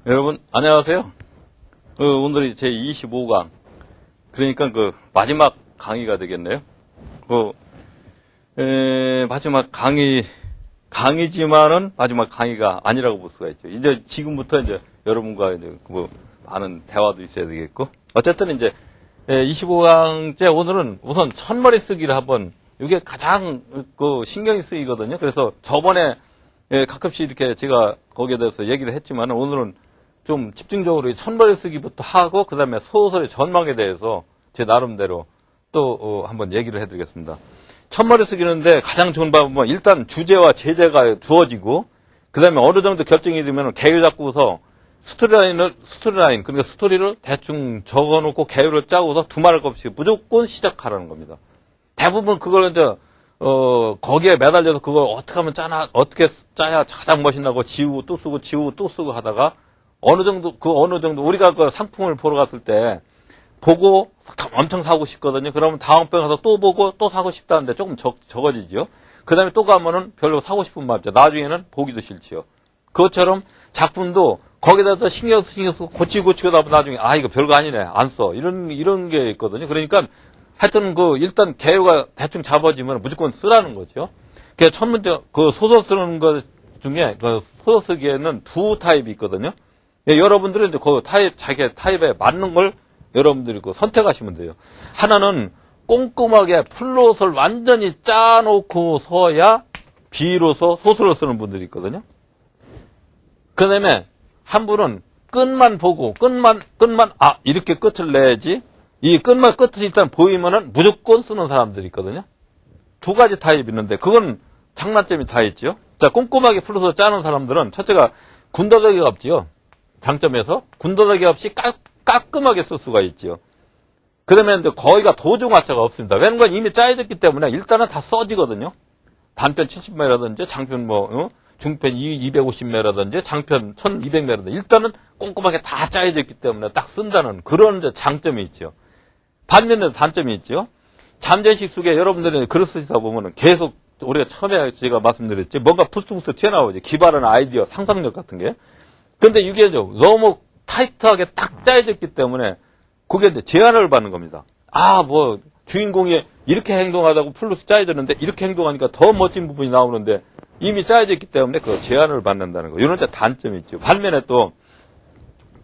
여러분 안녕하세요. 오늘이 제 25강 그러니까 그 마지막 강의가 되겠네요. 마지막 강의지만은 마지막 강의가 아니라고 볼 수가 있죠. 이제 지금부터 이제 여러분과 이제 뭐 많은 대화도 있어야 되겠고, 어쨌든 이제 25강째 오늘은 우선 첫머리 쓰기를 한번, 이게 가장 그 신경이 쓰이거든요. 그래서 저번에 가끔씩 이렇게 제가 거기에 대해서 얘기를 했지만, 오늘은 좀 집중적으로 첫머리 쓰기부터 하고 그 다음에 소설의 전망에 대해서 제 나름대로 또 한번 얘기를 해드리겠습니다. 첫머리 쓰기는데 가장 좋은 방법은 일단 주제와 제재가 두어지고, 그 다음에 어느 정도 결정이 되면 개요 잡고서 스토리라인, 그러니까 스토리를 대충 적어놓고 개요를 짜고서 두말할 것 없이 무조건 시작하라는 겁니다. 대부분 그걸 이제 거기에 매달려서 그걸 어떻게 짜야 가장 멋있나고 지우고 또 쓰고 지우고 또 쓰고 하다가 어느 정도 우리가 그 상품을 보러 갔을 때 보고 엄청 사고 싶거든요. 그러면 다음번에 가서 또 보고 또 사고 싶다는데 조금 적어지죠. 그 다음에 또 가면은 별로 사고 싶은 마음 없죠. 나중에는 보기도 싫지요. 그것처럼 작품도 거기다 신경 쓰고 고치고 하다 나중에 이거 별거 아니네, 안 써, 이런 게 있거든요. 그러니까 하여튼 일단 개요가 대충 잡아지면 무조건 쓰라는 거죠. 그 첫 번째 소설 쓰는 것 중에 소설 쓰기에는 두 타입이 있거든요. 여러분들은 이제 자기 타입에 맞는 걸 여러분들이 선택하시면 돼요. 하나는 꼼꼼하게 플롯을 완전히 짜놓고서야 비로소 소설을 쓰는 분들이 있거든요. 그 다음에 한 분은 끝만 보고, 이렇게 끝을 내야지. 이 끝이 일단 보이면은 무조건 쓰는 사람들이 있거든요. 두 가지 타입이 있는데, 그건 장단점이 다 있죠. 자, 꼼꼼하게 플롯을 짜는 사람들은 첫째가 군더더기가 없지요. 장점에서 군더더기 없이 깔끔하게 쓸 수가 있죠. 그 다음에 이제 거의가 도중하차가 없습니다. 왜냐면 이미 짜여졌기 때문에 일단은 다 써지거든요. 단편 70매라든지 장편 중편 250매라든지 장편 1200매라든지 일단은 꼼꼼하게 다 짜여져 있기 때문에 딱 쓴다는 그런 이제 장점이 있죠. 반면에 단점이 있죠. 잠재의식 속에 여러분들이 글을 쓰시다 보면은 계속 우리가 처음에 제가 말씀드렸지, 뭔가 불쑥불쑥 튀어나오지. 기발한 아이디어, 상상력 같은 게. 근데 이게 너무 타이트하게 딱 짜여져 있기 때문에 그게 이제 제한을 받는 겁니다. 주인공이 이렇게 행동하다고 플러스 짜여졌는데 이렇게 행동하니까 더 멋진 부분이 나오는데 이미 짜여져 있기 때문에 그 제한을 받는다는 거. 이런 단점이 있죠. 반면에 또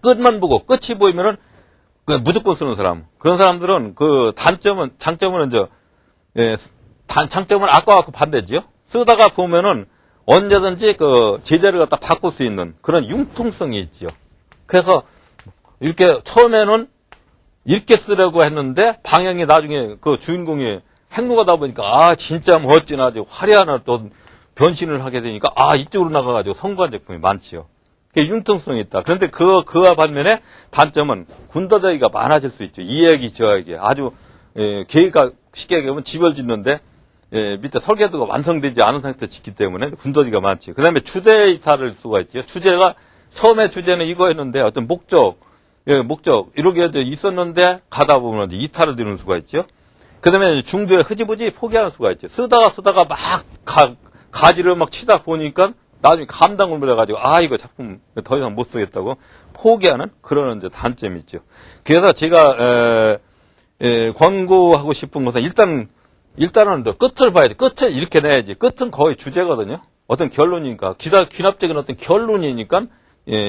끝만 보고 끝이 보이면은 무조건 쓰는 사람. 그런 사람들은 장점은 장점은 아까와 반대지요. 쓰다가 보면은 언제든지 제재를 갖다 바꿀 수 있는 그런 융통성이 있죠. 그래서 이렇게 처음에는 이렇게 쓰려고 했는데 방향이 나중에 주인공이 행동하다 보니까 진짜 멋진 아주 화려한 어떤 변신을 하게 되니까 이쪽으로 나가가지고 성공한 제품이 많지요. 그게 융통성이 있다. 그런데 그와 반면에 단점은 군더더기가 많아질 수 있죠. 이 얘기 저 얘기 아주 계획가 쉽게 얘기하면 집을 짓는데 밑에 설계도가 완성되지 않은 상태에서 짓기 때문에 군더더기가 많지. 그 다음에 주제 이탈을 수가 있죠. 처음에 주제는 이거였는데 어떤 목적 이렇게 있었는데 가다 보면 이탈을 드는 수가 있죠. 그 다음에 중도에 흐지부지 포기하는 수가 있죠. 쓰다가 막 가지를 막 치다 보니까 나중에 감당을 못해가지고 이거 작품 더 이상 못 쓰겠다고 포기하는 그런 이제 단점이 있죠. 그래서 제가 권고하고 싶은 것은 일단은 끝을 봐야지. 끝을 이렇게 내야지. 끝은 거의 주제거든요. 어떤 결론이니까 귀납적인 어떤 결론이니까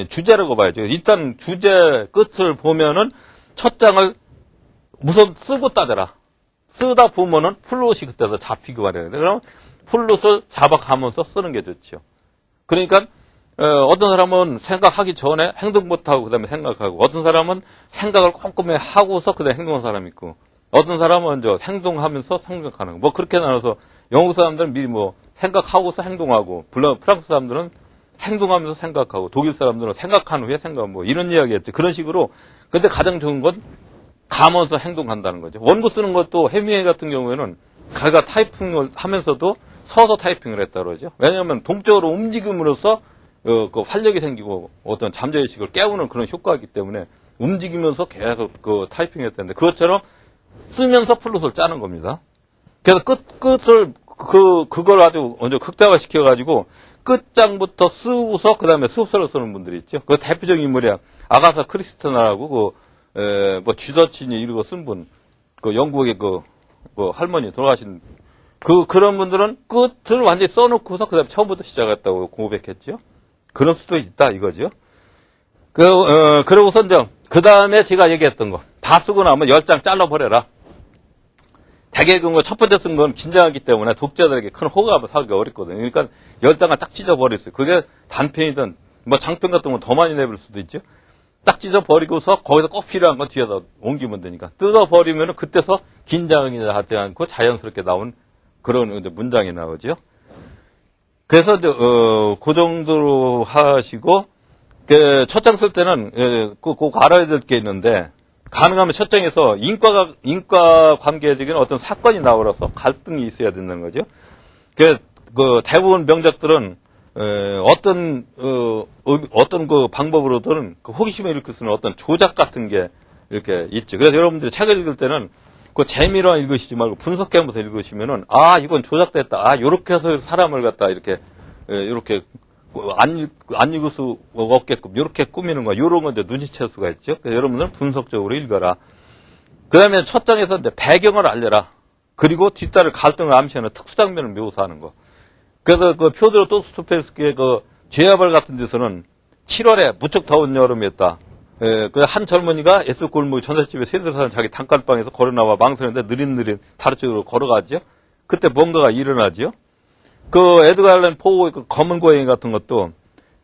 주제라고 봐야죠. 일단 주제 끝을 보면은 첫 장을 우선 쓰고 따져라. 쓰다 보면은 플롯이 그때서 잡히고 말이야. 그럼 플롯을 잡아가면서 쓰는 게 좋죠. 그러니까 어떤 사람은 생각하기 전에 행동 못하고 그다음에 생각하고, 어떤 사람은 생각을 꼼꼼히 하고서 그다음에 행동하는 사람이 있고, 어떤 사람은 행동하면서 생각하는 거. 그렇게 나눠서 영국 사람들은 미리 생각하고서 행동하고, 프랑스 사람들은 행동하면서 생각하고, 독일 사람들은 생각한 후에 생각하고, 이런 이야기였죠. 그런 식으로. 근데 가장 좋은 건 가면서 행동한다는 거죠. 원고 쓰는 것도 해밍웨이 같은 경우에는 자기가 타이핑을 하면서도 서서 타이핑을 했다 그러죠. 왜냐하면 동적으로 움직임으로써 활력이 생기고 어떤 잠재의식을 깨우는 그런 효과가 있기 때문에 움직이면서 계속 타이핑을 했다는데, 그것처럼 쓰면서 플롯을 짜는 겁니다. 그래서 끝을 그걸 아주 먼저 극대화 시켜가지고 끝장부터 쓰고서 그 다음에 수업서를 쓰는 분들이 있죠. 그 대표적인 인물이야. 아가사 크리스티나라고 뭐 쥐더치니 이런 거 쓴 분. 그 영국의 뭐 할머니 돌아가신 그런 분들은 끝을 완전히 써놓고서 그 다음에 처음부터 시작했다고 고백했죠. 그럴 수도 있다 이거죠. 그러고서 이제 그 다음에 제가 얘기했던 거. 다 쓰고 나면 10장 잘라버려라. 대개 첫 번째 쓴 건 긴장하기 때문에 독자들에게 큰 호감을 사기가 어렵거든요. 그러니까 10장을 딱 찢어버렸어요. 그게 단편이든 뭐 장편 같은 건 더 많이 내볼 수도 있죠. 딱 찢어버리고서 거기서 꼭 필요한 건 뒤에다 옮기면 되니까. 뜯어버리면 그때서 긴장이 하지 않고 자연스럽게 나온 그런 이제 문장이 나오죠. 그래서 이제, 그 정도로 하시고, 첫 장 쓸 때는, 꼭 알아야 될 게 있는데, 가능하면 첫 장에서 인과 관계적인 어떤 사건이 나오라서 갈등이 있어야 된다는 거죠. 대부분 명작들은, 어떤 그 방법으로든 호기심을 일으킬 수 있는 어떤 조작 같은 게 이렇게 있죠. 그래서 여러분들이 책을 읽을 때는 그 재미로 읽으시지 말고 분석해보면서 읽으시면은, 이건 조작됐다. 요렇게 해서 사람을 갖다 이렇게 안 읽을 수 없게끔 요렇게 꾸미는 거, 요런 건 이제 눈치챌 수가 있죠. 그래서 여러분들은 분석적으로 읽어라. 그 다음에 첫 장에서 이제 배경을 알려라. 그리고 뒤따를 갈등을 암시하는 특수장면을 묘사하는 거. 그래서 표드로 도스토옙스키의 죄와벌 같은 데서는 7월에 무척 더운 여름이었다. 한 젊은이가 S골목 전셋집에 새들 사는 자기 단칸방에서 걸어나와 망설였는데 느릿느릿 다른 쪽으로 걸어가죠. 그때 뭔가가 일어나죠. 에드가 알렌 포의 검은 고양이 같은 것도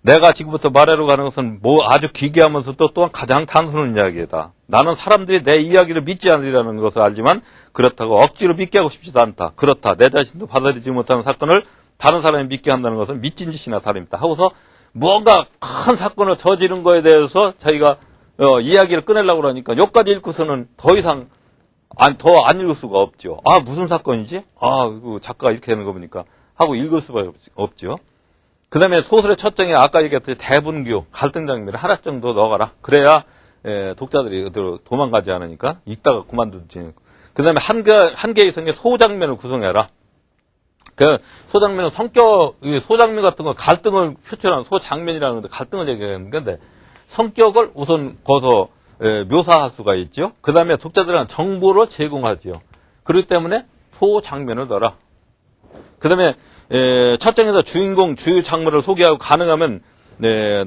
내가 지금부터 말하러 가는 것은 뭐 아주 기괴하면서도 또한 가장 단순한 이야기다. 나는 사람들이 내 이야기를 믿지 않으리라는 것을 알지만 그렇다고 억지로 믿게 하고 싶지도 않다. 그렇다. 내 자신도 받아들이지 못하는 사건을 다른 사람이 믿게 한다는 것은 미친 짓이나 다름없다. 하고서 무언가 큰 사건을 저지른 거에 대해서 자기가 이야기를 꺼내려고 그러니까 여기까지 읽고서는 더 이상 더 안 읽을 수가 없죠. 무슨 사건이지? 이거 작가가 이렇게 하는 거 보니까 하고 읽을 수가 없죠. 그 다음에 소설의 첫 장에 아까 얘기했듯이 대분교, 갈등 장면을 하나 정도 넣어가라. 그래야 독자들이 그대로 도망가지 않으니까 읽다가 그만두지. 그 다음에 한 개의 성의 소장면을 구성해라. 소장면은 소장면 같은 거 갈등을 표출하는 소장면이라는 건데 갈등을 얘기하는 건데 성격을 우선 거기서 묘사할 수가 있죠. 그 다음에 독자들한테 정보를 제공하지요. 그렇기 때문에 소장면을 넣어라. 그 다음에 첫 장에서 주인공 주요 장면을 소개하고 가능하면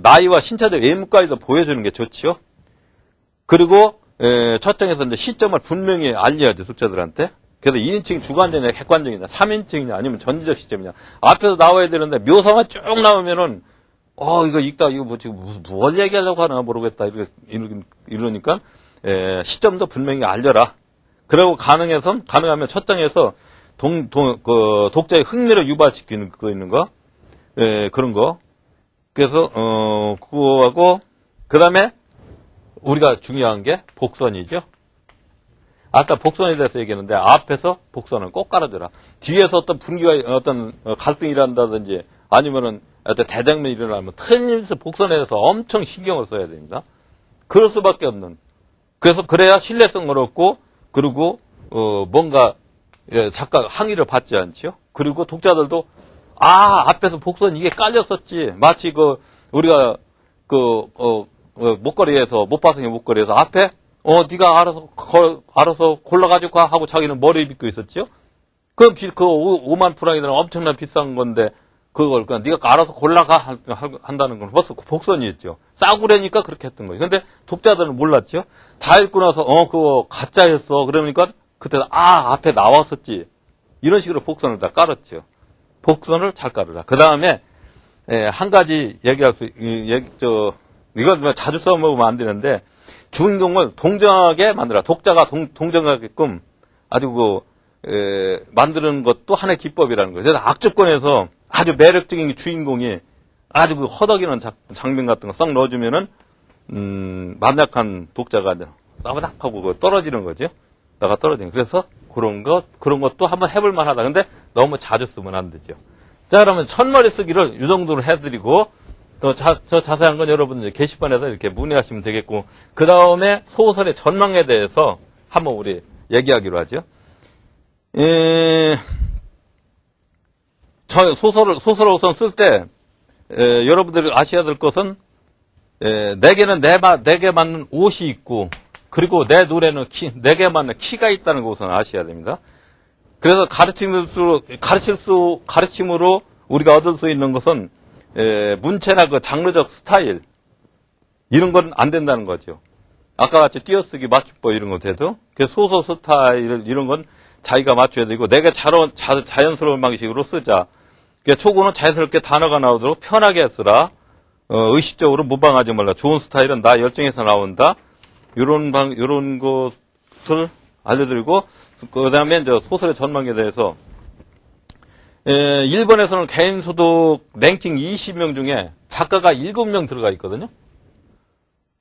나이와 신체적 외모까지도 보여주는 게 좋지요. 그리고 첫 장에서 이제 시점을 분명히 알려야죠. 독자들한테. 그래서 2인칭 주관적이냐 객관적이냐 3인칭이냐 아니면 전지적 시점이냐 앞에서 나와야 되는데 묘사만 쭉 나오면은 이거 읽다 이거 뭐 지금 뭘 얘기하려고 하나 모르겠다 이러니까 시점도 분명히 알려라. 그리고 가능하면 첫 장에서 독자의 흥미를 유발시키는 거 있는 거 그런 거. 그래서 그거하고 그 다음에 우리가 중요한 게 복선이죠. 아까 복선에 대해서 얘기했는데 앞에서 복선을 꼭 깔아줘라. 뒤에서 어떤 분기가 어떤 갈등이 일어난다든지 아니면은 어떤 대장면이 일어나면 틀림없이 복선에 대해서 엄청 신경을 써야 됩니다. 그럴 수밖에 없는. 그래야 신뢰성을 얻고 그리고 뭔가 작가 항의를 받지 않죠. 그리고 독자들도 앞에서 복선 이게 깔렸었지. 마치 우리가 목걸이에서 못파성의 목걸이에서 앞에 네가 알아서 골라가지고 가 하고 자기는 머리에 빗고 있었죠? 그럼 5만 프랑이라는 엄청난 비싼 건데, 그걸 그냥 네가 알아서 골라가 한다는 건 벌써 복선이었죠. 싸구려니까 그렇게 했던 거예요. 근데 독자들은 몰랐죠? 다 읽고 나서, 그거 가짜였어. 그러니까 그때, 앞에 나왔었지. 이런 식으로 복선을 다 깔았죠. 복선을 잘 깔으라. 그 다음에, 한 가지 이건 자주 써먹으면 안 되는데, 주인공을 동정하게 만들어. 독자가 동정하게끔 아주 만드는 것도 하나의 기법이라는 거예요. 그래서 악조건에서 아주 매력적인 주인공이 아주 허덕이는 장면 같은 거 썩 넣어주면은, 만약한 독자가 싸바닥하고 떨어지는 거죠. 나가 떨어지는. 그래서 그런 것도 한번 해볼 만하다. 근데 너무 자주 쓰면 안 되죠. 자, 그러면 첫머리 쓰기를 이 정도로 해드리고, 더 자세한 건 여러분들 게시판에서 이렇게 문의하시면 되겠고, 그 다음에 소설의 전망에 대해서 한번 우리 얘기하기로 하죠. 소설을 우선 쓸 때, 여러분들이 아셔야 될 것은, 내게는 내게 맞는 옷이 있고, 그리고 내 노래는 내게 맞는 키가 있다는 것을 아셔야 됩니다. 그래서 가르침으로 우리가 얻을 수 있는 것은, 문체나 그 장르적 스타일, 이런 건 안 된다는 거죠. 아까 같이 띄어쓰기, 맞춤법 이런 거 돼도, 소설 스타일 이런 건 자기가 맞춰야 되고, 내가 자연스러운 방식으로 쓰자. 초고는 자연스럽게 단어가 나오도록 편하게 쓰라. 의식적으로 모방하지 말라. 좋은 스타일은 나 열정에서 나온다. 요런 것을 알려드리고, 그 다음에 이제 소설의 전망에 대해서, 일본에서는 개인소득 랭킹 20명 중에 작가가 7명 들어가 있거든요.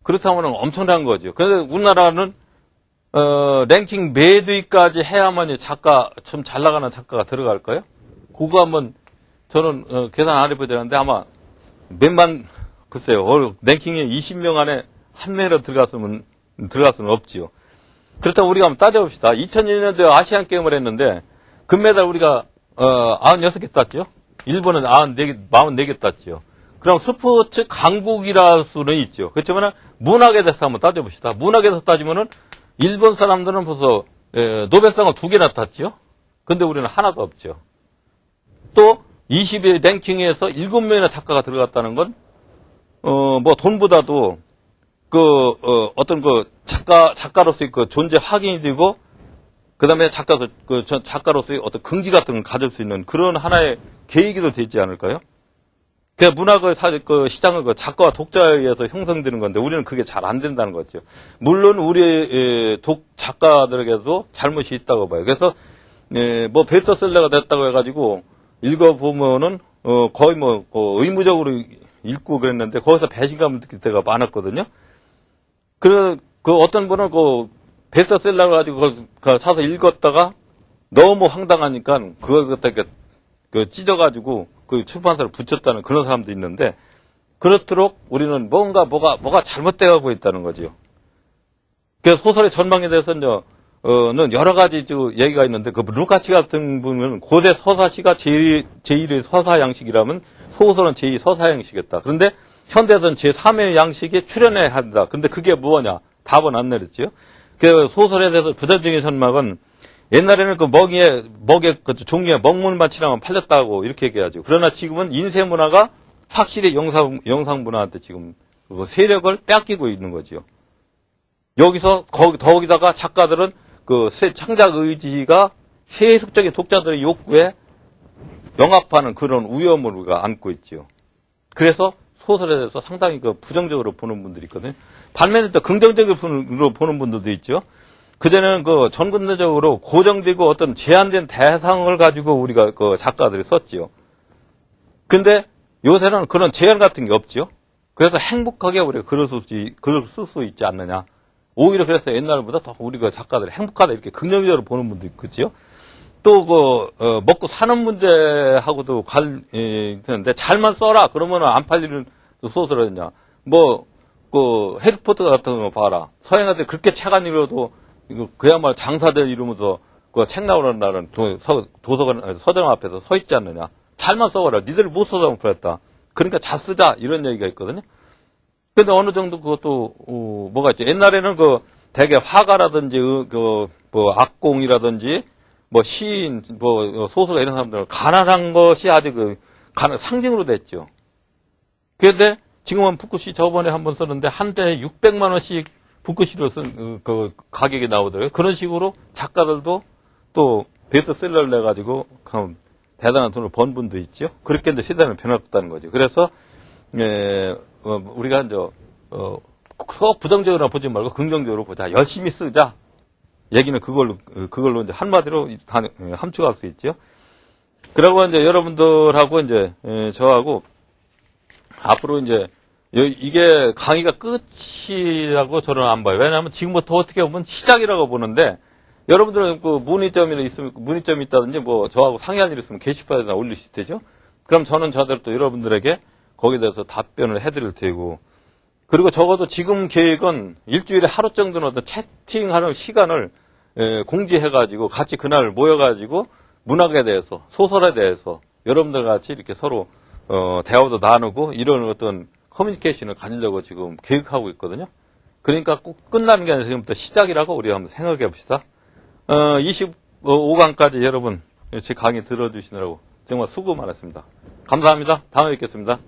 그렇다면 엄청난 거죠. 그런데 우리나라는, 랭킹 몇 위까지 해야만이 좀 잘 나가는 작가가 들어갈까요? 그거 한번, 저는, 계산 안 해보지 않는데 아마 글쎄요. 랭킹에 20명 안에 한 명이라도 들어갈 수는 없지요. 그렇다면 우리가 한번 따져봅시다. 2001년도에 아시안 게임을 했는데, 금메달 우리가, 96개 땄죠? 일본은 44개 땄죠. 그럼 스포츠 강국이라 수는 있죠. 그렇지만 문학에 대해서 한번 따져봅시다. 문학에 대해서 따지면은 일본 사람들은 벌써 노벨상을 2개나 탔죠. 근데 우리는 하나도 없죠. 또 20위 랭킹에서 7명이나 작가가 들어갔다는 건 돈보다도 어떤 작가로서의 그 존재 확인이 되고 그다음에 작가로서의 어떤 긍지 같은 걸 가질 수 있는 그런 하나의 계기도 되지 않을까요? 그 문학을 시장을 작가와 독자에 의해서 형성되는 건데 우리는 그게 잘 안 된다는 거죠. 물론 우리 작가들에게도 잘못이 있다고 봐요. 그래서 베스트셀러가 됐다고 해가지고 읽어보면은 거의 의무적으로 읽고 그랬는데 거기서 배신감을 느낄 때가 많았거든요. 그 어떤 분은 베스트셀러를 가지고 그걸 사서 읽었다가 너무 황당하니까 그걸 갖다가 찢어가지고 그 출판사를 붙였다는 그런 사람도 있는데 그렇도록 우리는 뭐가 잘못되어 있다는 거죠. 그래서 소설의 전망에 대해서는 여러 가지 얘기가 있는데 그 루카치 같은 분은 고대 서사시가 제1의 서사 양식이라면 소설은 제2 서사 양식이었다. 그런데 현대에서는 제3의 양식에 출연해야 한다. 근데 그게 뭐냐? 답은 안 내렸지요. 그 소설에 대해서 부정적인 전망은 옛날에는 먹이에 종이에 먹물만 칠하면 팔렸다고 이렇게 얘기하죠. 그러나 지금은 인쇄 문화가 확실히 영상 문화한테 지금 세력을 뺏기고 있는 거죠. 여기서 거기다가 작가들은 창작 의지가 세속적인 독자들의 욕구에 영합하는 그런 위험을 우리가 안고 있죠. 그래서 소설에 대해서 상당히 부정적으로 보는 분들이 있거든요. 반면에 또 긍정적으로 보는 분들도 있죠. 그전에는 전근대적으로 고정되고 어떤 제한된 대상을 가지고 우리가 작가들이 썼지요. 근데 요새는 그런 제한 같은 게 없죠. 그래서 행복하게 우리가 글을 쓸 수 있지 않느냐. 오히려 그래서 옛날보다 더 우리가 작가들이 행복하다 이렇게 긍정적으로 보는 분도 있겠지요. 또 먹고 사는 문제하고도 있는데 잘만 써라. 그러면 안 팔리는 소설이냐. 해리포터 같은 거 봐라. 서양한테 그렇게 책 안 읽어도 그야말로 장사들 이러면서 책 나오는 날은 도서관, 서점 앞에서 서 있지 않느냐. 잘만 써봐라. 니들 못 써서 못 팔렸다. 그러니까 잘 쓰자. 이런 얘기가 있거든요. 근데 어느 정도 그것도, 뭐가 있죠. 옛날에는 대개 화가라든지, 악공이라든지, 시인, 소설가 이런 사람들은 가난한 것이 아주 상징으로 됐죠. 그런데 지금은 붓글씨 저번에 한번 썼는데 한 대에 600만 원씩 붓글씨로 쓴 가격이 나오더라고요. 그런 식으로 작가들도 또 베스트셀러를 내가지고 대단한 돈을 번 분도 있죠. 그렇게 이제 시대는 변했다는 거죠. 그래서 우리가 이제 꼭 부정적으로 보지 말고 긍정적으로 보자. 열심히 쓰자. 얘기는 그걸로 이제 한마디로 함축할 수 있죠. 그리고 이제 여러분들하고 이제 저하고 앞으로 이제 이게 강의가 끝이라고 저는 안 봐요. 왜냐하면 지금부터 어떻게 보면 시작이라고 보는데 여러분들은 문의점이 있다든지 저하고 상의할 일 있으면 게시판에다 올리실 테죠. 그럼 저는 저대로 또 여러분들에게 거기에 대해서 답변을 해드릴 테고 그리고 적어도 지금 계획은 일주일에 하루 정도는 어떤 채팅하는 시간을 공지해가지고 같이 그날 모여가지고 문학에 대해서 소설에 대해서 여러분들 같이 이렇게 서로 대화도 나누고 이런 어떤 커뮤니케이션을 가지려고 지금 계획하고 있거든요. 그러니까 꼭 끝나는 게 아니라 지금부터 시작이라고 우리 한번 생각해 봅시다. 25강까지 여러분 제 강의 들어주시느라고 정말 수고 많았습니다. 감사합니다. 다음에 뵙겠습니다.